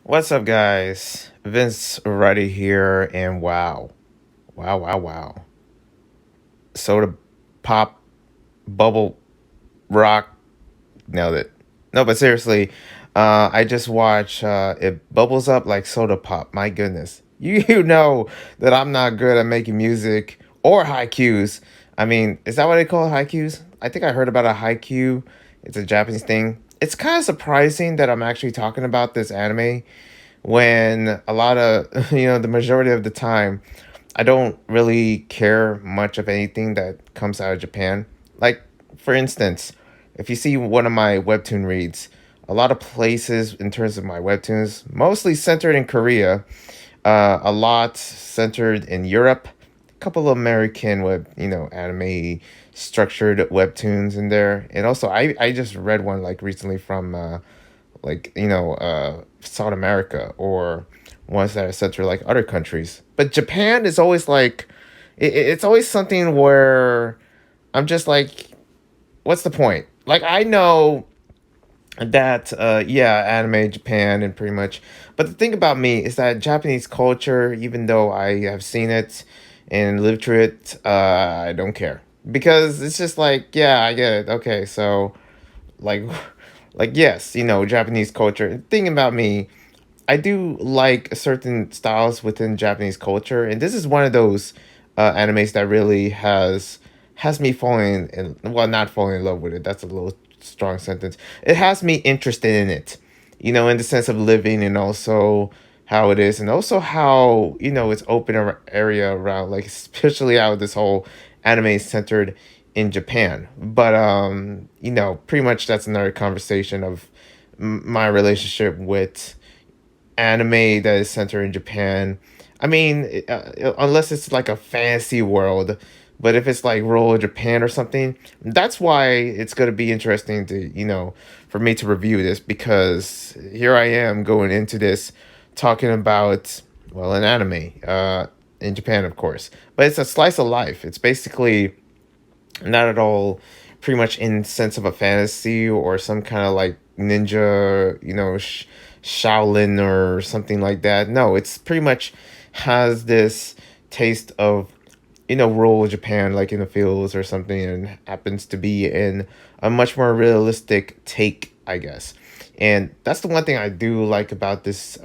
What's up, guys? Vince Ruddy here, and wow. Soda pop, bubble rock, nailed it. No, but seriously, I just watched it bubbles up like soda pop. My goodness, you know that I'm not good at making music or haikus. I mean, is that what they call haikus? I think I heard about a haiku. It's a Japanese thing. It's kind of surprising that I'm actually talking about this anime when a lot of the majority of the time I don't really care much of anything that comes out of Japan. Like, for instance, if you see one of my webtoon reads, a lot of places in terms of my webtoons, mostly centered in Korea, a lot centered in Europe, a couple of American anime structured webtoons in there. And also I just read one like recently from South America or ones that are centered like other countries. But Japan is always like it's always something where I'm just like, what's the point? Like I know that yeah, anime Japan and pretty much, but the thing about me is that Japanese culture, even though I have seen it and lived through it, I don't care because it's just like, yeah, I get it. Okay, so like like yes, Japanese culture. Thing about me, I do like certain styles within Japanese culture, and this is one of those animes that really has me falling in, well, not falling in love with it. That's a little strong sentence. It has me interested in it, in the sense of living and also how it is, and also how it's open area around, like especially how this whole anime is centered in Japan. But pretty much that's another conversation of my relationship with anime that is centered in Japan. I mean, unless it's like a fantasy world, but if it's like rural Japan or something, that's why it's going to be interesting to, for me to review this because here I am going into this talking about, well, an anime in Japan, of course. But it's a slice of life. It's basically not at all pretty much in sense of a fantasy or some kind of like ninja, Shaolin or something like that. No, it's pretty much has this taste of rural Japan, like in the fields or something, and happens to be in a much more realistic take, I guess. And that's the one thing I do like about this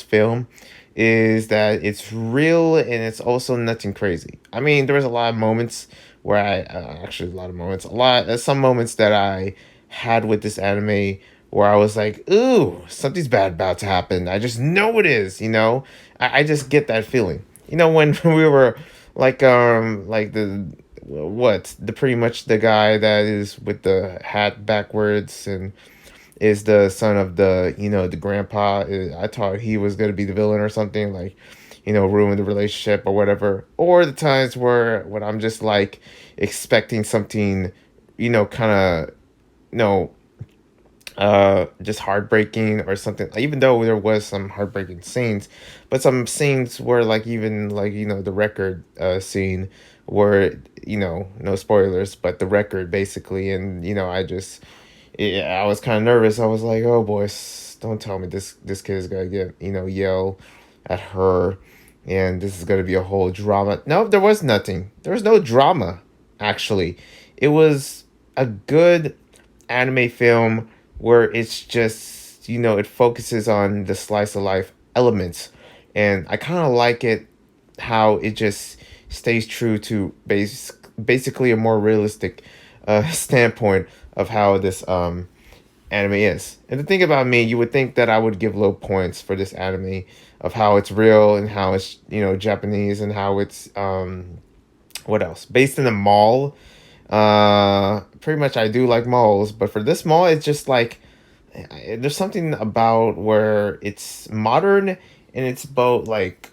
film is that it's real and it's also nothing crazy. I mean, there was a lot of moments where actually a lot of moments, a lot some moments that I had with this anime where I was like, ooh, something's bad about to happen. I just know it is, I just get that feeling. When we were like the pretty much the guy that is with the hat backwards and is the son of the grandpa. I thought he was gonna be the villain or something, like ruin the relationship or whatever. Or the times where when I'm just like expecting something, kind of you know just heartbreaking or something, even though there was some heartbreaking scenes, but some scenes were like, even like the record scene where no spoilers, but the record basically. And I just, yeah, I was kind of nervous. I was like, oh boy, don't tell me this kid is gonna get yell at her, and this is gonna be a whole drama. No, there was nothing. There was no drama. Actually, it was a good anime film where it's just it focuses on the slice of life elements, and I kind of like it how it just stays true to basically a more realistic standpoint of how this anime is. And the thing about me, you would think that I would give low points for this anime of how it's real and how it's Japanese and how it's what else, based in a mall. Pretty much I do like malls, but for this mall it's just like there's something about where it's modern and it's both like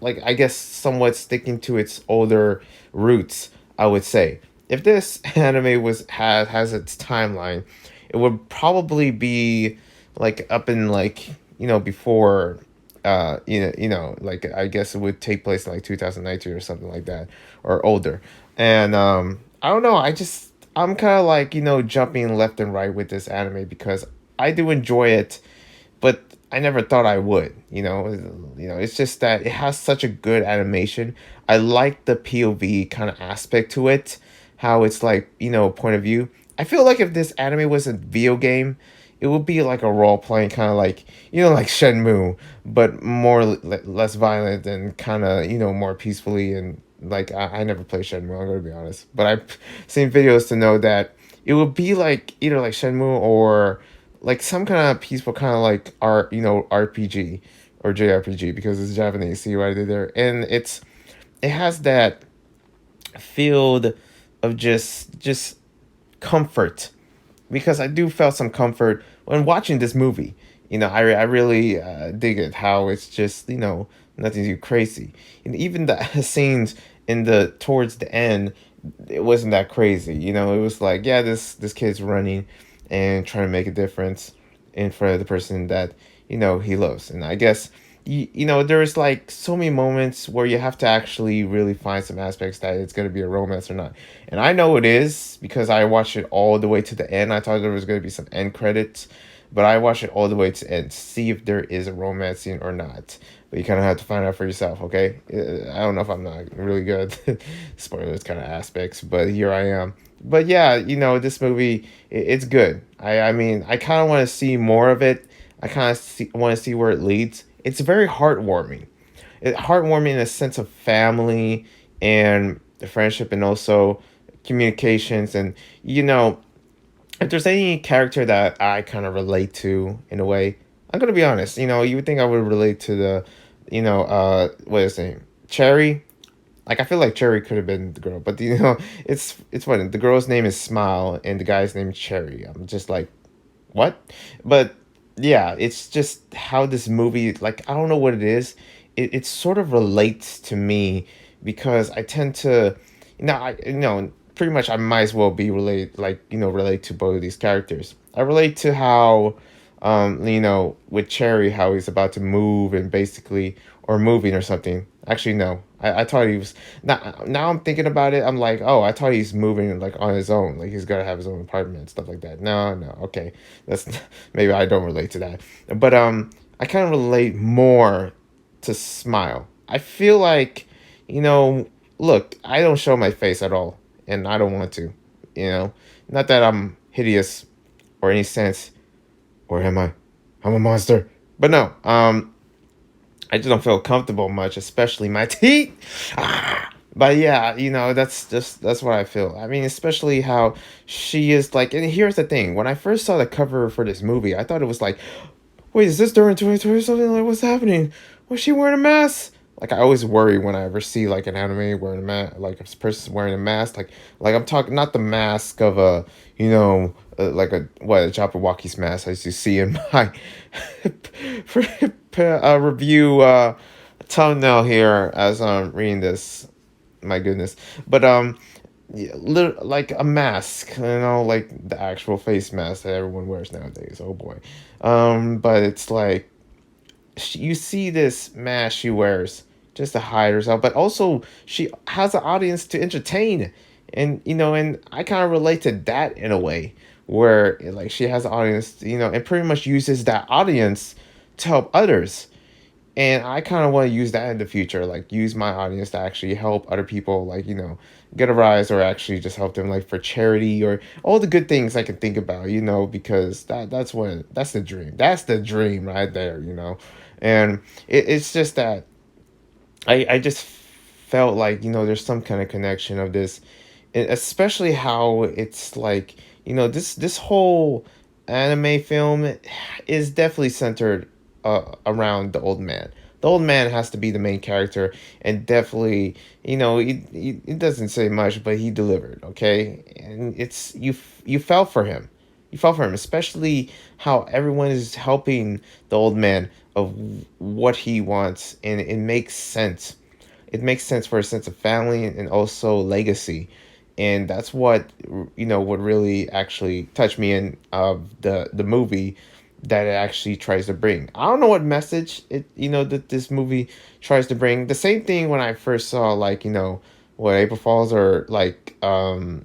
I guess somewhat sticking to its older roots, I would say. If this anime has its timeline, it would probably be like up in like before like I guess it would take place in like 2019 or something like that, or older. And I don't know, I'm kind of like jumping left and right with this anime because I do enjoy it, but I never thought I would. It's just that it has such a good animation. I like the POV kind of aspect to it, how it's like, point of view. I feel like if this anime was a video game, it would be like a role playing kind of like, like Shenmue, but more less violent and kind of, more peacefully. And like I never played Shenmue, I'm gonna be honest, but I've seen videos to know that it would be like either like Shenmue or like some kind of peaceful kind of like RPG or JRPG, because it's Japanese. See what I did there? And it has that field of just comfort, because I do felt some comfort when watching this movie. I really dig it how it's just nothing too crazy, and even the scenes in the towards the end, it wasn't that crazy. It was like, yeah, this kid's running and trying to make a difference in front of the person that he loves. And I guess there's like so many moments where you have to actually really find some aspects that it's going to be a romance or not. And I know it is, because I watched it all the way to the end. I thought there was going to be some end credits, but I watched it all the way to the end to see if there is a romance scene or not. But you kind of have to find out for yourself, okay? I don't know if I'm not really good at spoilers kind of aspects, but here I am. But yeah, this movie, it's good. I mean, I kind of want to see more of it. I kind of want to see where it leads. It's very heartwarming. Heartwarming in a sense of family and the friendship, and also communications. And if there's any character that I kind of relate to in a way, I'm gonna be honest. You would think I would relate to the, what is his name, Cherry. Like I feel like Cherry could have been the girl, but it's funny. The girl's name is Smile, and the guy's name is Cherry. I'm just like, what? But yeah, it's just how this movie, like, I don't know what it is. It sort of relates to me, because I tend to, pretty much I might as well be relate to both of these characters. I relate to how, with Cherry, how he's about to move and basically, or moving or something. Actually, no. I thought he was, now I'm thinking about it. I'm like, oh, I thought he's moving like on his own. Like he's got to have his own apartment and stuff like that. No, no. Okay. That's, maybe I don't relate to that. But, I kind of relate more to Smile. I feel like, you know, look, I don't show my face at all, and I don't want to, you know. Not that I'm hideous or any sense, or am I? I'm a monster. But no, I just don't feel comfortable much, especially my teeth. Ah! But yeah, that's what I feel. I mean, especially how she is like. And here's the thing: when I first saw the cover for this movie, I thought it was like, wait, is this during 2020 or something? Like, what's happening? Was she wearing a mask? Like, I always worry when I ever see like an anime wearing a mask, like a person wearing a mask. Like I'm talking not the mask of a, like a Jabberwocky's mask I used to see in my review thumbnail here as I'm reading this. My goodness, but yeah, like a mask, like the actual face mask that everyone wears nowadays. Oh boy, but it's like you see this mask she wears just to hide herself, but also she has an audience to entertain, and I kind of relate to that in a way where like she has an audience, and pretty much uses that audience to help others. And I kind of want to use that in the future, like use my audience to actually help other people, like, get a rise, or actually just help them like for charity, or all the good things I can think about, because that's the dream. That's the dream right there. And it's just that I just felt like, there's some kind of connection of this, and especially how it's like, this whole anime film is definitely centered around the old man. The old man has to be the main character, and definitely, it doesn't say much, but he delivered, okay? And it's you felt for him. You felt for him, especially how everyone is helping the old man of what he wants, and it makes sense. It makes sense for a sense of family and also legacy, and that's what what really actually touched me in the movie, that it actually tries to bring. I don't know what message it that this movie tries to bring. The same thing when I first saw, like, what, April Falls, or like the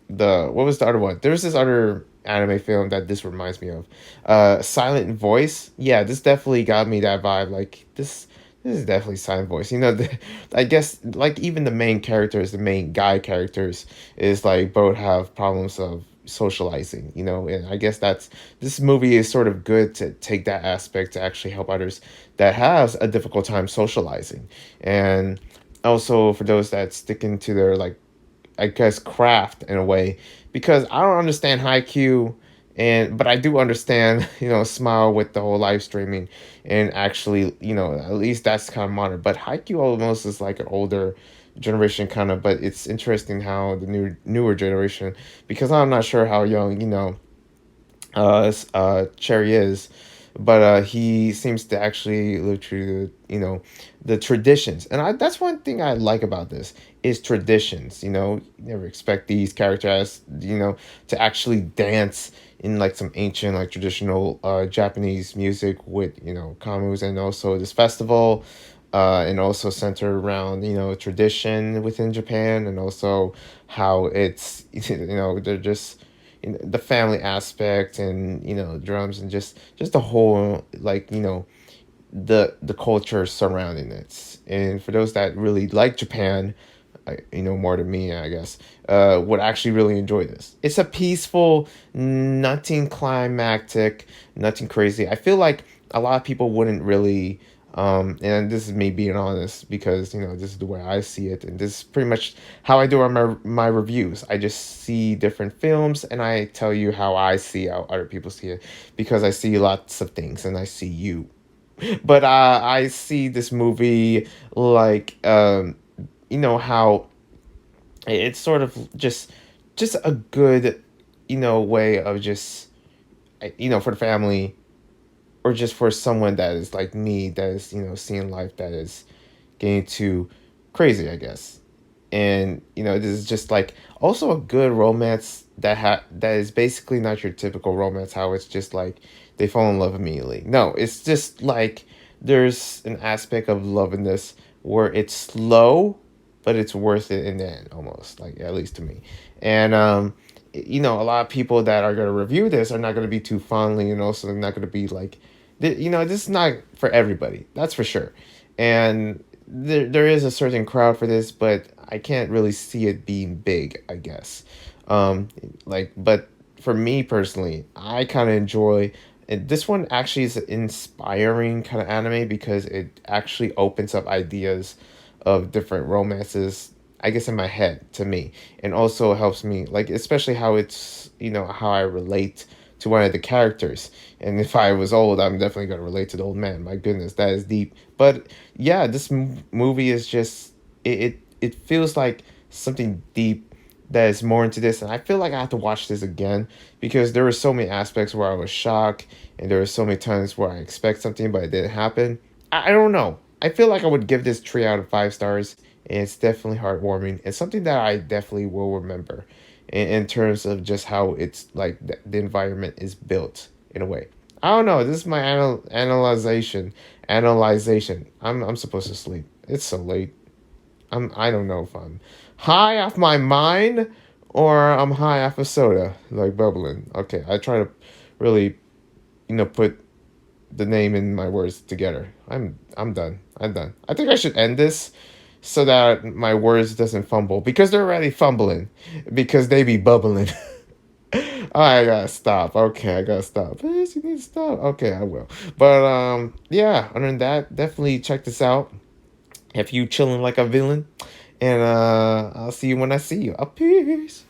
what was the other one? There was this other anime film that this reminds me of. Silent Voice. Yeah, this definitely got me that vibe. Like this is definitely Silent Voice. I guess like even the main characters, the main guy characters, is like both have problems of socializing. And I guess that's this movie is sort of good to take that aspect to actually help others that has a difficult time socializing, and also for those that sticking to their like I guess craft in a way, because I don't understand Haikyuu, but I do understand Smile with the whole live streaming, and actually at least that's kind of modern. But Haikyuu almost is like an older generation kind of, but it's interesting how the newer generation, because I'm not sure how young Cherry is, but he seems to actually live true to the traditions, and that's one thing I like about this is traditions. You never expect these characters, to actually dance in like some ancient like traditional Japanese music with kamus, and also this festival. And also centered around tradition within Japan, and also how it's they're just the family aspect, and drums, and just the whole like the culture surrounding it. And for those that really like Japan, more than me, I guess, would actually really enjoy this. It's a peaceful, nothing climactic, nothing crazy. I feel like a lot of people wouldn't really, and this is me being honest, because this is the way I see it, and this is pretty much how I do on my reviews. I just see different films, and I tell you how other people see it, because I see lots of things, and I see you. But I see this movie like how it's sort of just a good way of just for the family, or just for someone that is like me, that is seeing life that is getting too crazy, I guess. And this is just like also a good romance that is basically not your typical romance, how it's just like they fall in love immediately. No, it's just like there's an aspect of love in this where it's slow, but it's worth it in the end, almost, like, at least to me. And a lot of people that are going to review this are not going to be too fondly, so they're not going to be like, this is not for everybody, that's for sure. And there is a certain crowd for this, but I can't really see it being big, I guess. Um, but for me personally, I kind of enjoy. And this one actually is an inspiring kind of anime, because it actually opens up ideas of different romances, I guess, in my head to me, and also helps me, like, especially how it's how I relate to one of the characters. And if I was old, I'm definitely gonna relate to the old man. My goodness, that is deep. But yeah, this movie is just it feels like something deep that is more into this, and I feel like I have to watch this again, because there were so many aspects where I was shocked, and there were so many times where I expect something but it didn't happen. I don't know. I feel like I would give this 3 out of 5 stars, and it's definitely heartwarming. It's something that I definitely will remember, in terms of just how it's like the environment is built in a way. I don't know. This is my analyzation. Analyzation. I'm supposed to sleep. It's so late. I don't know if I'm high off my mind, or I'm high off of soda, like bubbling. Okay, I try to really, put the name and my words together. I'm done. I'm done. I think I should end this so that my words doesn't fumble, because they're already fumbling, because they be bubbling. I gotta stop. Okay, I gotta stop. Yes, you need to stop. Okay, I will. But yeah. Other than that, definitely check this out if you chilling like a villain, and I'll see you when I see you. Peace.